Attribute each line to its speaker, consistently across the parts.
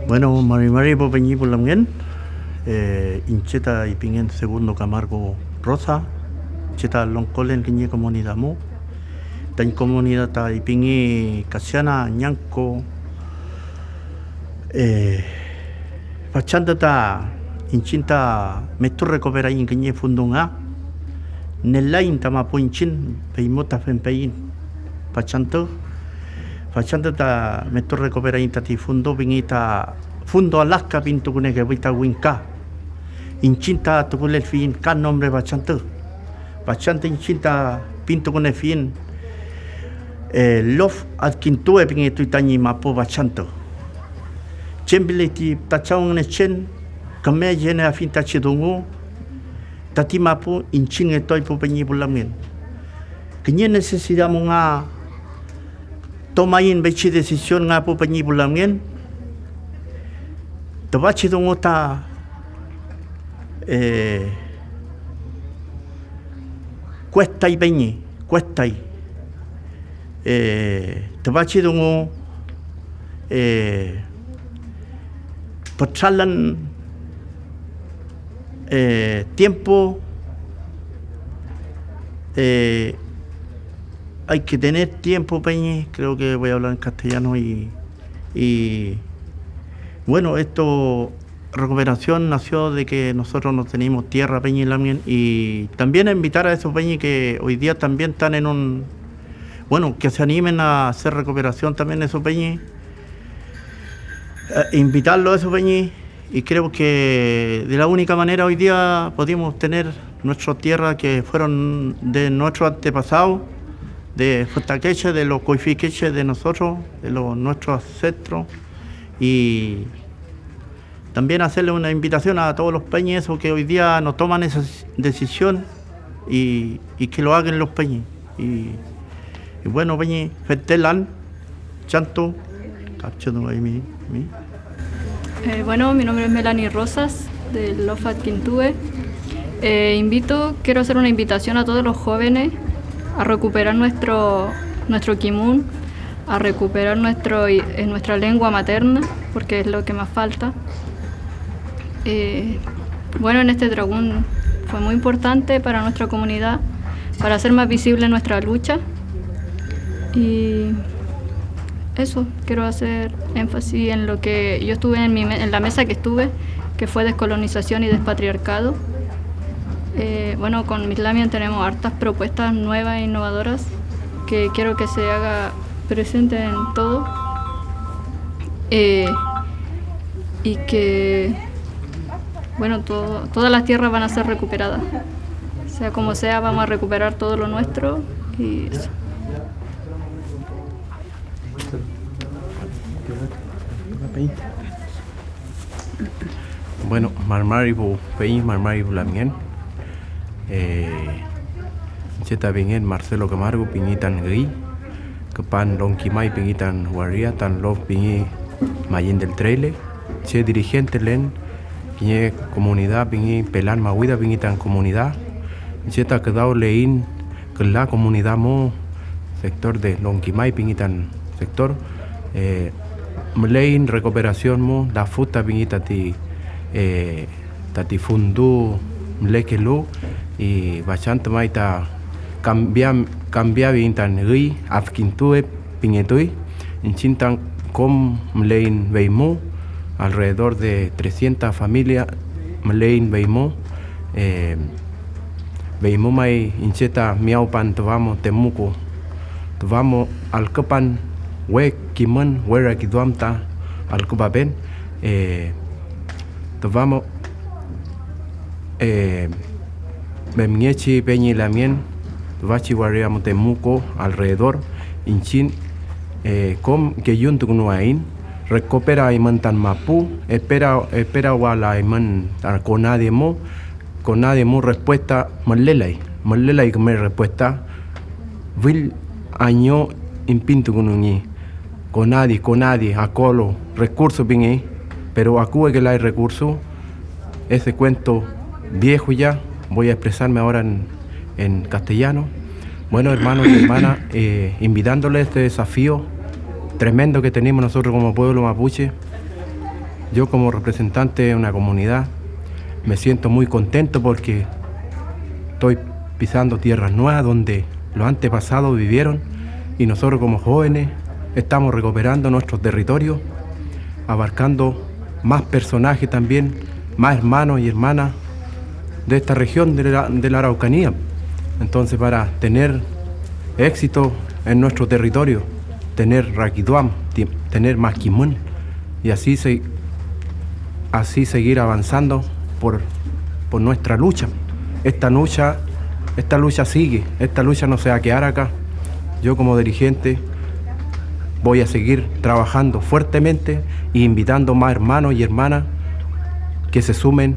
Speaker 1: Bueno, Mari po peñi por la mien, incheta y pingen segundo Camargo Rosa, cheta loncolen kiñe comunidad mo, tan comunidad ta y pingi casiana ñanco, pachanda ta inchinta metu recupera in kiñe fundunga, nelain tamapo inchin peimota fempein, pachanto. Facendo ta metto recupera ti fundo vinita fundo Alaska pinto kune ke vita winka incinta to kule fin kan nombre facendo incinta pinto kune fin lof ad kinto e pingi tani mapo facendo chembeleti tachang ne chen kame jene a finta chidungu tati mapo inchin e toy po penyi bulamin kenye necesitamos nga tomain bechi decisión nga po penyi bulamien tabachi dongota cuesta y peñi cuesta y tabachi dongo patralan tiempo hay que tener tiempo, Peñi, creo que voy a hablar en castellano y bueno, esto, recuperación nació de que nosotros no teníamos tierra, Peñi y Lamien, y también invitar a esos Peñi que hoy día también están en un, bueno, que se animen a hacer recuperación también esos Peñi, invitarlos a esos Peñi, y creo que de la única manera hoy día podemos tener nuestras tierras que fueron de nuestros antepasados, de Futaqueche, de los coifiqueches de nosotros, de nuestros ancestros, y también hacerle una invitación a todos los peñes que hoy día no toman esa decisión y que lo hagan los peñes. Y bueno, peñi, fetelan, chanto, capchando ahí mi.
Speaker 2: Bueno, mi nombre es Melanie Rosas, de Lofat Quintue. Quiero hacer una invitación a todos los jóvenes a recuperar nuestro kimun, a recuperar nuestra lengua materna, porque es lo que más falta. Bueno, en este dragón fue muy importante para nuestra comunidad, para hacer más visible nuestra lucha. Y eso, quiero hacer énfasis en lo que yo estuve en la mesa que estuve, que fue descolonización y despatriarcado. Bueno, con Miss Lamien tenemos hartas propuestas nuevas e innovadoras que quiero que se haga presente en todo y que, bueno, todas las tierras van a ser recuperadas. Sea como sea, vamos a recuperar todo lo nuestro y eso.
Speaker 3: Bueno, Marmaribu Peñi, Marmaribu Lamien. Cheta bingen Marcelo Camargo pingitan gui kepan Longkimai pingitan waria tan love pingi Mayen del Treile che dirigente len pingi comunidad pingi pelan mahuida pingitan comunidad cheta quedado lein que la comunidad mo sector de Longkimai pingitan sector lein recuperación mo la futa pingita tati fundu mlekelu y bastante maita cambia bintan gui afkintue pingetui inchintan com mlein beimo alrededor de 300 familias mlein beimo beimo mai incheta miaupan tovamo temuco tovamo alkapan we kiman wera kiduamta alkubaben tovamo Memniechi Peñi Lamien, Vachi Waria Temuco alrededor, Inchin, com que yuntu nuain, recupera iman tan mapu, espera wala iman con nadie mo respuesta malelai que me respuesta, vil año impintu kunungi, con nadie, acolo, recursos pingi, pero acu que hay recursos, ese cuento viejo ya. Voy a expresarme ahora en castellano. Bueno, hermanos y hermanas, invitándoles este desafío tremendo que tenemos nosotros como pueblo mapuche, Yo como representante de una comunidad me siento muy contento porque estoy pisando tierras nuevas donde los antepasados vivieron y nosotros como jóvenes estamos recuperando nuestro territorio, abarcando más personajes también, más hermanos y hermanas de esta región de la Araucanía. Entonces, para tener éxito en nuestro territorio, tener Raquiduam, tener Masquimún y así seguir avanzando por nuestra lucha. Esta lucha sigue, esta lucha no se va a quedar acá. Yo como dirigente voy a seguir trabajando fuertemente e invitando más hermanos y hermanas que se sumen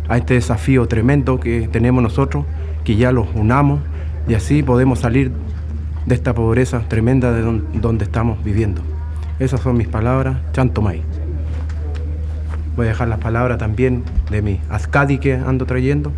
Speaker 3: a este desafío tremendo que tenemos nosotros, que ya los unamos y así podemos salir de esta pobreza tremenda de donde estamos viviendo. Esas son mis palabras, Chantomay. Voy a dejar las palabras también de mi Azcadi que ando trayendo.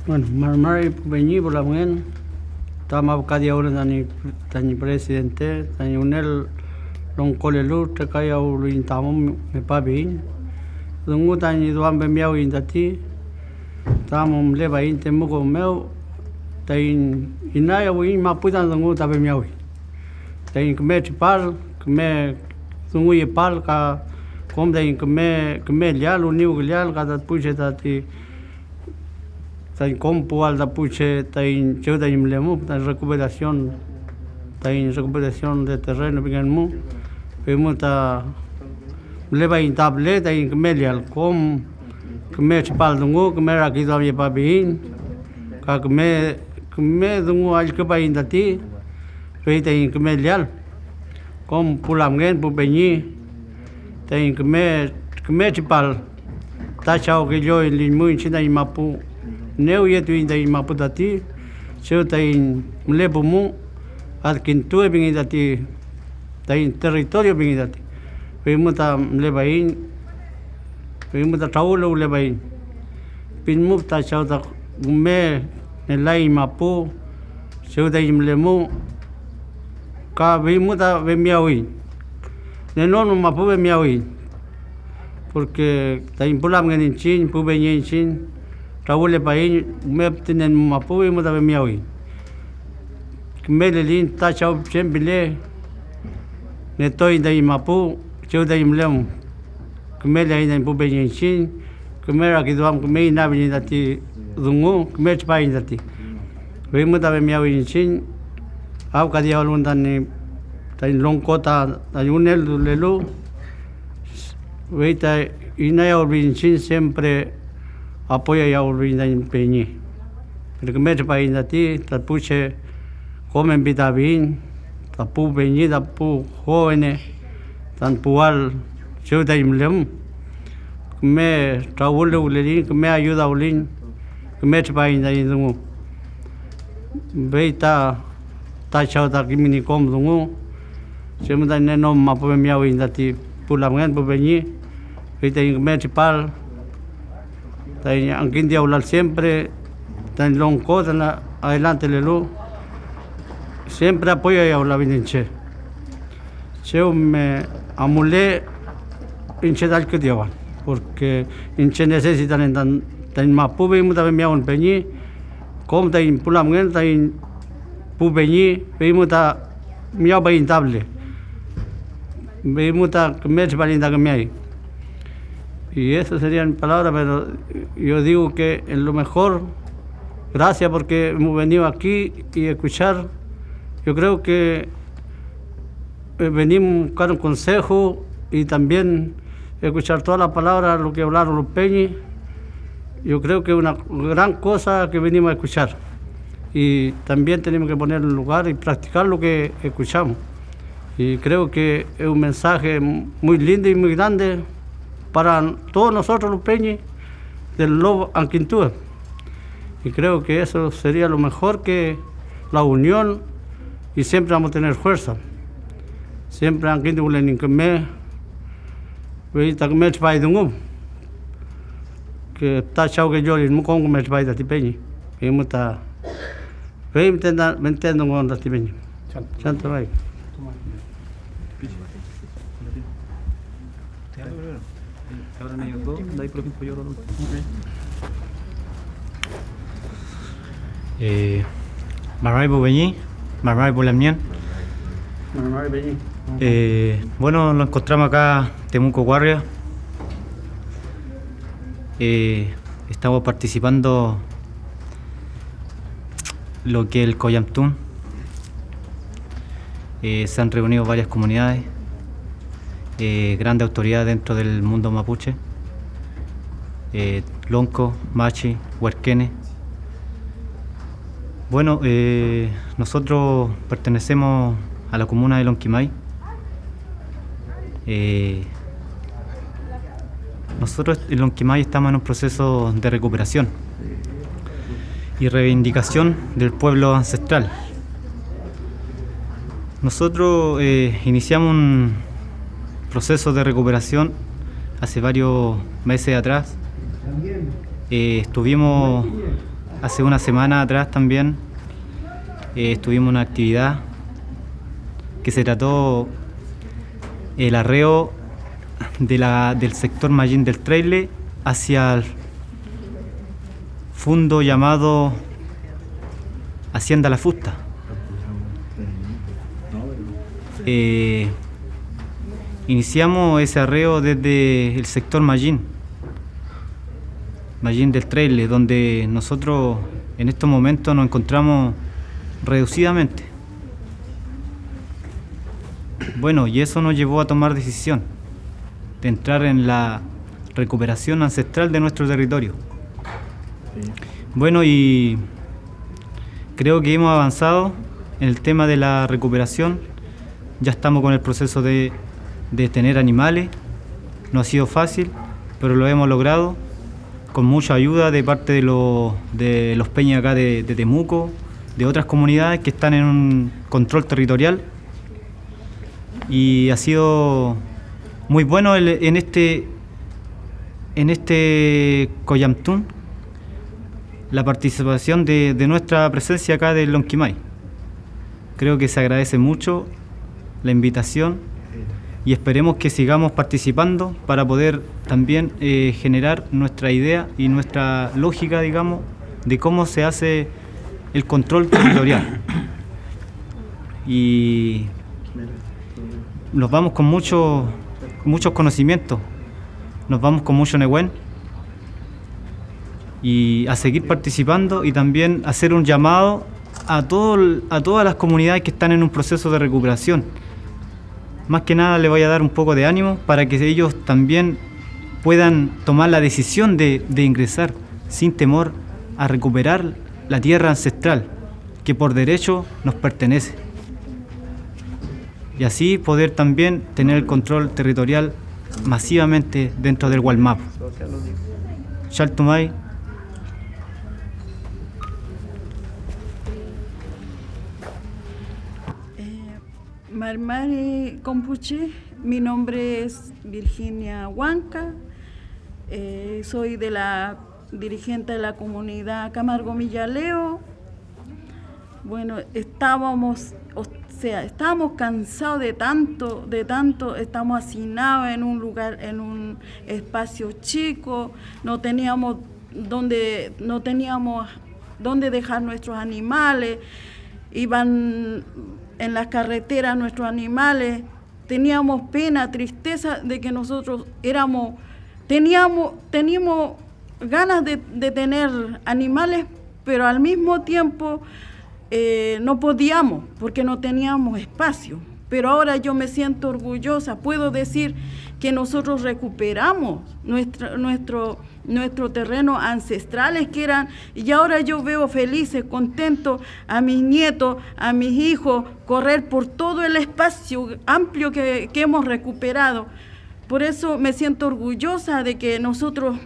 Speaker 4: Bueno, Marmari Pubeñi por la mañana, estamos cada día ahora tani presidente, tani unel long kolelu, te kaya ulu intamo me pabi. Dungu tani duan bemiau indati, estamos leva inte mugo meu, tani inaya win maputan dungu tabe miau. Tani kme chipal, kme dungu yepal ka kom tani kme lial uniu lial kada puche tati. Tani compu alda puche tani cheu tani mlemu tani recuperación de terreno pingan mu pemu ta leva intable tani kmelial kom kme chipal dungu kme rakido ye pabin ka kme dungu al ke pa indati pe tani kmelial kom pulamgen pupeñi tani kme chipal ta chao que yo en limu china y mapu neu yetu inda i maputati cheu tain mlebumu adkintu bingidati tain territorio bingidati pemuta mlebain pemuta taulo mlebain pinmupta chauta me nelai mapu cheu tain mlemu ka bimuta bemiawi nenono mapu bemiawi porque tain pulam ngin chin pu benyin chin Raúl Paín me tienen mapu y me da miawi. Me le lin ta chau chembile. Ne toy dai mapu, chau dai mlem. Me le ina pu beyin chin, me ra ki doam me na bin dati dungu, me chpai dati. We me da miawi chin. Au ka dia lun dan tain long kota ayunel lelu. We ta ina ya bin chin siempre apoya ya urvinda en peñi. Pero que me pa indati, tapuche comen vitamín, tapu peñi, tapu jóvenes, tan pual, chuta imlem, que me traule ulin, que me ayuda ulin, que me pa indati dungu. Veita ta chauta kimini kom dungu. Se me dan no mapu miau indati pulamgen pu peñi. Veita me pal Angin dia ular siempre, tan long cosa adelante lelu. Siempre apoya ya ular vinche. Cheu me amule inche dal que diaban, porque inche necesitan en tan mapu be muta be miaun peñi, como tan pulamgen tan pu peñi, be muta miau be intable. Be muta kmech balinda que miai. Y esas serían palabras, pero yo digo que en lo mejor, gracias porque hemos venido aquí y escuchar. Yo creo que venimos a buscar un consejo y también escuchar todas las palabras, lo que hablaron los peñis. Yo creo que es una gran cosa que venimos a escuchar. Y también tenemos que poner en lugar y practicar lo que escuchamos. Y creo que es un mensaje muy lindo y muy grande para todos nosotros los peñis del Lobo Anquintúa. Y creo que eso sería lo mejor, que la unión, y siempre vamos a tener fuerza. Siempre Anquintúa en Inquemé, veita que me chpai dungu, que está chau que yo no con me chpai de tipeñi, y muta, me entiendo con los tipeñi. Santo vai.
Speaker 5: Marai Bubeñi, Marai Bulamien. Bueno, nos encontramos acá en Temuco Guarria. Estamos participando lo que es el Coyamtún. Se han reunido varias comunidades, grandes autoridades dentro del mundo mapuche, Lonco, Machi, Huarquene. Bueno, nosotros pertenecemos a la comuna de Lonquimay. Nosotros en Lonquimay estamos en un proceso de recuperación y reivindicación del pueblo ancestral. Nosotros iniciamos un proceso de recuperación hace varios meses atrás. Estuvimos hace una semana atrás también, tuvimos una actividad que se trató el arreo del sector Mallín del Traile hacia el fondo llamado Hacienda La Fusta. Iniciamos ese arreo desde el sector Mallín del Traile, donde nosotros en estos momentos nos encontramos reducidamente. Bueno, y eso nos llevó a tomar decisión de entrar en la recuperación ancestral de nuestro territorio. Bueno, y creo que hemos avanzado en el tema de la recuperación. Ya estamos con el proceso de tener animales. No ha sido fácil, pero lo hemos logrado con mucha ayuda de parte de los peñas acá de Temuco, de otras comunidades que están en un control territorial. Y ha sido muy bueno en este Coyamtún la participación de nuestra presencia acá de Lonquimay. Creo que se agradece mucho la invitación y esperemos que sigamos participando para poder también generar nuestra idea y nuestra lógica, digamos, de cómo se hace el control territorial. Y nos vamos con muchos conocimientos, nos vamos con mucho negüen y a seguir participando y también hacer un llamado a todas las comunidades que están en un proceso de recuperación. Más que nada le voy a dar un poco de ánimo para que ellos también puedan tomar la decisión de ingresar sin temor a recuperar la tierra ancestral que por derecho nos pertenece. Y así poder también tener el control territorial masivamente dentro del Gualmapu. Chaltumay.
Speaker 6: Marmari Compuche, mi nombre es Virginia Huanca, soy de la dirigente de la comunidad Camargo Millaleo. Bueno, estábamos cansados de tanto, estamos hacinados en un lugar, en un espacio chico, no teníamos dónde dejar nuestros animales, iban en las carreteras nuestros animales, teníamos pena, tristeza de que nosotros teníamos ganas de tener animales, pero al mismo tiempo no podíamos porque no teníamos espacio. Pero ahora yo me siento orgullosa, puedo decir que nosotros recuperamos nuestro terreno ancestrales que eran, y ahora yo veo felices, contentos a mis nietos, a mis hijos, correr por todo el espacio amplio que hemos recuperado. Por eso me siento orgullosa de que nosotros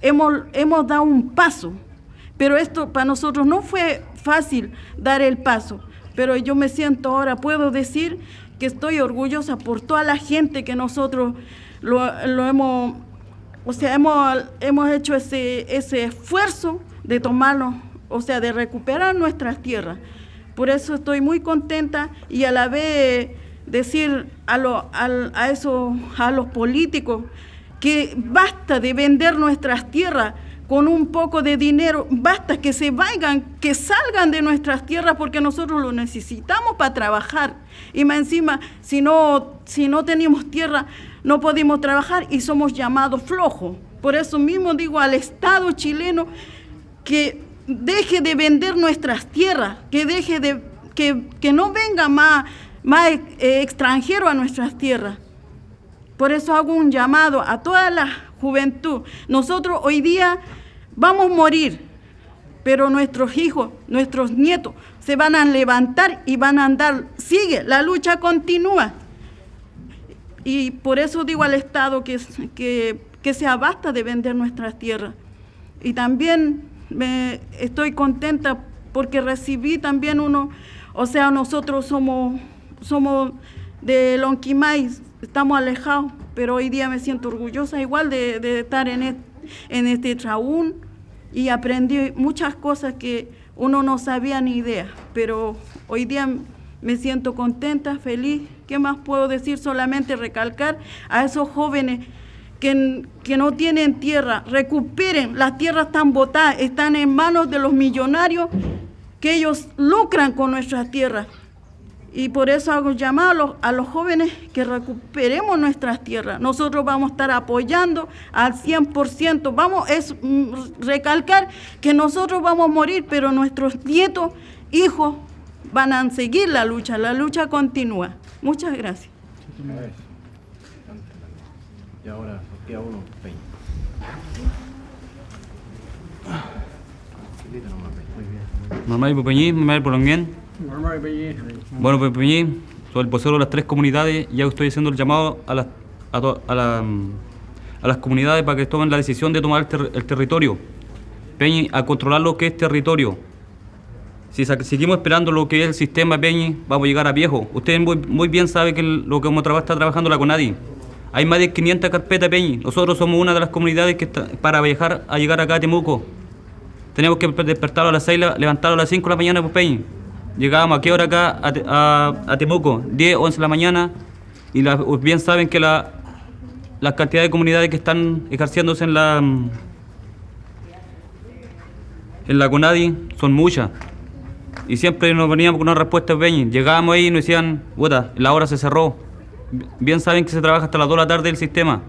Speaker 6: hemos dado un paso, pero esto para nosotros no fue fácil dar el paso. Pero yo me siento ahora, puedo decir que estoy orgullosa por toda la gente que nosotros hemos hecho ese esfuerzo de tomarlo, de recuperar nuestras tierras. Por eso estoy muy contenta y a la vez decir a los políticos que basta de vender nuestras tierras con un poco de dinero, basta que se vayan, que salgan de nuestras tierras porque nosotros lo necesitamos para trabajar. Y más encima, si no tenemos tierra, no podemos trabajar y somos llamados flojos. Por eso mismo digo al Estado chileno que deje de vender nuestras tierras, que deje de que no venga más extranjero a nuestras tierras. Por eso hago un llamado a toda la juventud. Nosotros hoy día vamos a morir, pero nuestros hijos, nuestros nietos se van a levantar y van a andar. Sigue, la lucha continúa. Y por eso digo al Estado que se basta de vender nuestras tierras. Y también estoy contenta porque recibí también nosotros somos de Lonquimay, estamos alejados, pero hoy día me siento orgullosa igual de estar en este traún y aprendí muchas cosas que uno no sabía ni idea, pero hoy día me siento contenta, feliz. ¿Qué más puedo decir? Solamente recalcar a esos jóvenes que no tienen tierra, recuperen, las tierras están botadas, están en manos de los millonarios, que ellos lucran con nuestras tierras. Y por eso hago llamado a los jóvenes que recuperemos nuestras tierras. Nosotros vamos a estar apoyando al 100%. Vamos a recalcar que nosotros vamos a morir, pero nuestros nietos, hijos, van a seguir la lucha continúa. Muchas gracias.
Speaker 3: Y ahora queda uno, Peña.
Speaker 7: Normal Pupeñí, normal Polonguén. Bueno, Pupeñí, soy el vocero de las 3 comunidades. Ya estoy haciendo el llamado a las comunidades para que tomen la decisión de tomar el territorio. Peñi, a controlar lo que es territorio. Si seguimos esperando lo que es el sistema, Peñi, vamos a llegar a viejo. Ustedes muy bien saben que lo que está trabajando la CONADI. Hay más de 500 carpetas, Peñi. Nosotros somos una de las comunidades que para llegar acá a Temuco. Tenemos que despertar a las 6, levantarlo a las 5 de la mañana, pues, Peñi. Llegábamos a qué hora acá a Temuco, 10, 11 de la mañana. Y bien saben que la cantidad de comunidades que están ejerciéndose en la CONADI son muchas. Y siempre nos veníamos con una respuesta, Peñi. Llegábamos ahí y nos decían, puta, la hora se cerró. Bien saben que se trabaja hasta las 2 de la tarde el sistema.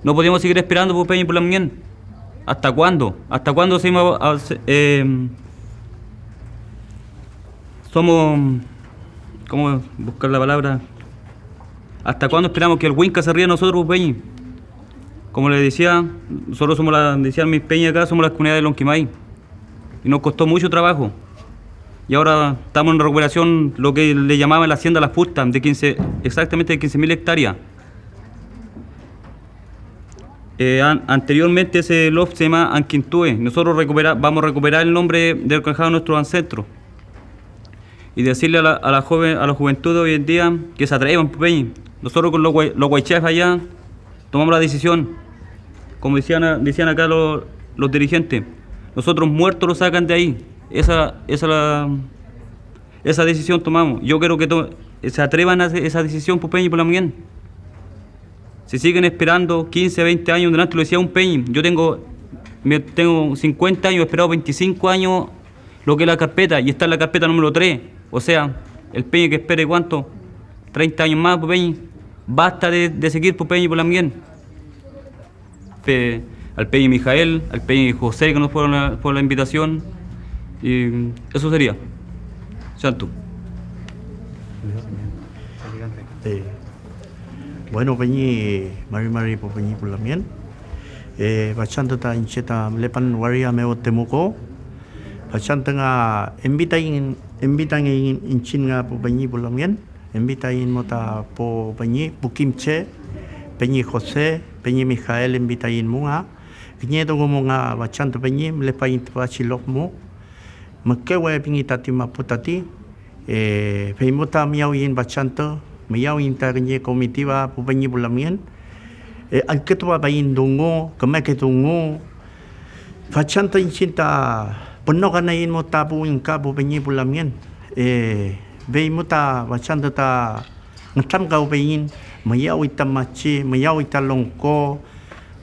Speaker 7: No podíamos seguir esperando, pues, Peñi, por la mañana. ¿Hasta cuándo? ¿Hasta cuándo somos ¿cómo buscar la palabra? ¿Hasta cuándo esperamos que el Winca se ría de nosotros, Peñi? Como les decía, nosotros decían mis Peñi acá, somos la comunidad de Lonquimay. Y nos costó mucho trabajo. Y ahora estamos en recuperación, lo que le llamaban la hacienda Las Pustas, exactamente de 15.000 hectáreas. Anteriormente ese loft se llama Anquintúe. Nosotros vamos a recuperar el nombre del que dejaron nuestros ancestros. Y decirle a la juventud de hoy en día que se atrevan, Peñi. Nosotros con los guaychefs allá tomamos la decisión, como decían acá los dirigentes, nosotros muertos lo sacan de ahí. Esa decisión tomamos. Yo quiero que se atrevan a esa decisión, pues, Peñi, por la mañana. Si siguen esperando 15, 20 años, delante lo decía un Peñi, yo tengo 50 años, he esperado 25 años lo que es la carpeta, y está en la carpeta número 3. O sea, el Peñi que espere, ¿cuánto? 30 años más, pues, Peñi. Basta de seguir, pues, Peñi, por la mañana. Al Peñi Mijael, al Peñi José, que nos fueron por la invitación. Y eso sería. Santo.
Speaker 1: Bueno, Peñi, Mari po Peñi por la mien. Bachante ta incheta lepan waria meo Temuco. Bachante nga invitan inchinga po Peñi por la mien. Invitan mota po Peñi Pukimche, Peñi José, Peñi Mijael invitan munga. Gnieto como nga bachante Peñi lepan intbachilok mo. Mkewe Peñi tati maputati. Peimota miawin bachante. Miyaw internya comitiva po Peñi por la mien. Al que tu bayin dungo, que me que dungo. Bachante inchinta penokanayin mo tapu inka po Peñi por la mien. Veimota bachante ta ngam kau peyin mayau ita machi mayau ita longko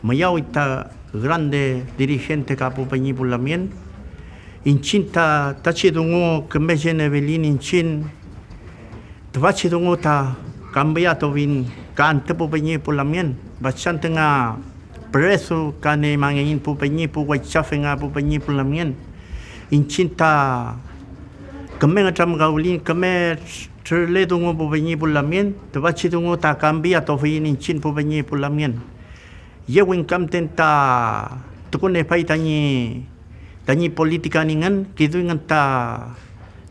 Speaker 1: mayau ita grande dirigente kapu peñi pulamien inchin ta chidungo kemejene belin inchin twa chidungo ta cambiato vin kan tepu peñi pulamien bachan tenga preso kane mangin pu peñi pu wachafenga pu peñi pulamien inchin ta kemen tram gaulin kemer le dungo pu peñi pulamien twa chidungo ta cambiato vin inchin pu peñi pulamien yewin kam tenta tukune pai tani politika ningan kidu nganta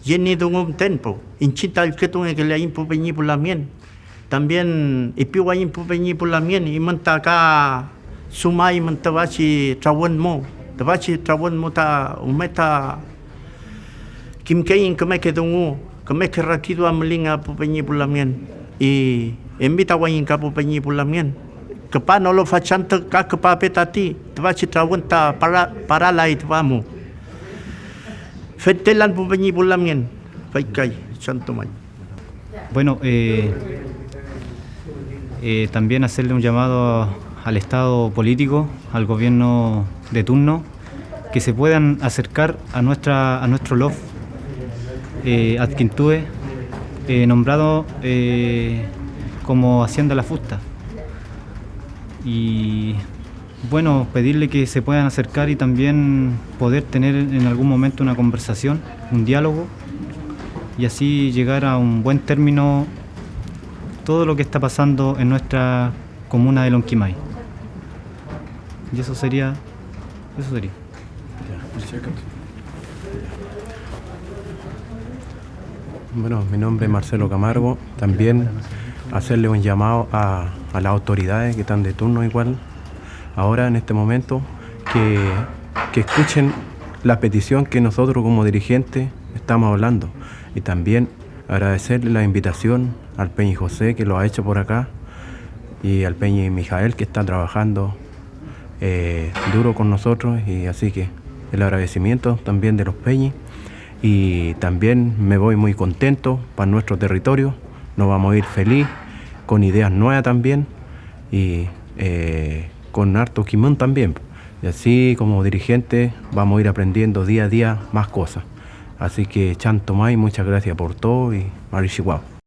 Speaker 1: yeni dungum tempo inchita el ketun que le impu peñi pulamien también ipiwa impu peñi pulamien y manta ka sumai mantabachi trawon mo ta umeta kimkein kame kedungu kame kerakidu amlinga pu peñi pulamien y invita wain ka pu peñi pulamien kepa no lo facanta ka kepa petati twachi trawanta para light vamos fetelan pu peñi pulamien faikai chantomay.
Speaker 5: Bueno, también hacerle un llamado al Estado político, al gobierno de turno, que se puedan acercar a nuestro LOF Adquintúe, nombrado como Hacienda La Fusta. Y bueno, pedirle que se puedan acercar y también poder tener en algún momento una conversación, un diálogo, y así llegar a un buen término todo lo que está pasando en nuestra comuna de Lonquimay. Y eso sería.
Speaker 3: Bueno, mi nombre es Marcelo Camargo. También hacerle un llamado a las autoridades que están de turno igual, ahora en este momento, que escuchen la petición que nosotros como dirigentes estamos hablando. Y también agradecerle la invitación al Peñi José, que lo ha hecho por acá, y al Peñi Mijael, que está trabajando duro con nosotros, y así que el agradecimiento también de los Peñis. Y también me voy muy contento para nuestro territorio, nos vamos a ir feliz, con ideas nuevas también, y con harto quimón también. Y así como dirigente vamos a ir aprendiendo día a día más cosas. Así que Chantomay, muchas gracias por todo y Marichihuahua.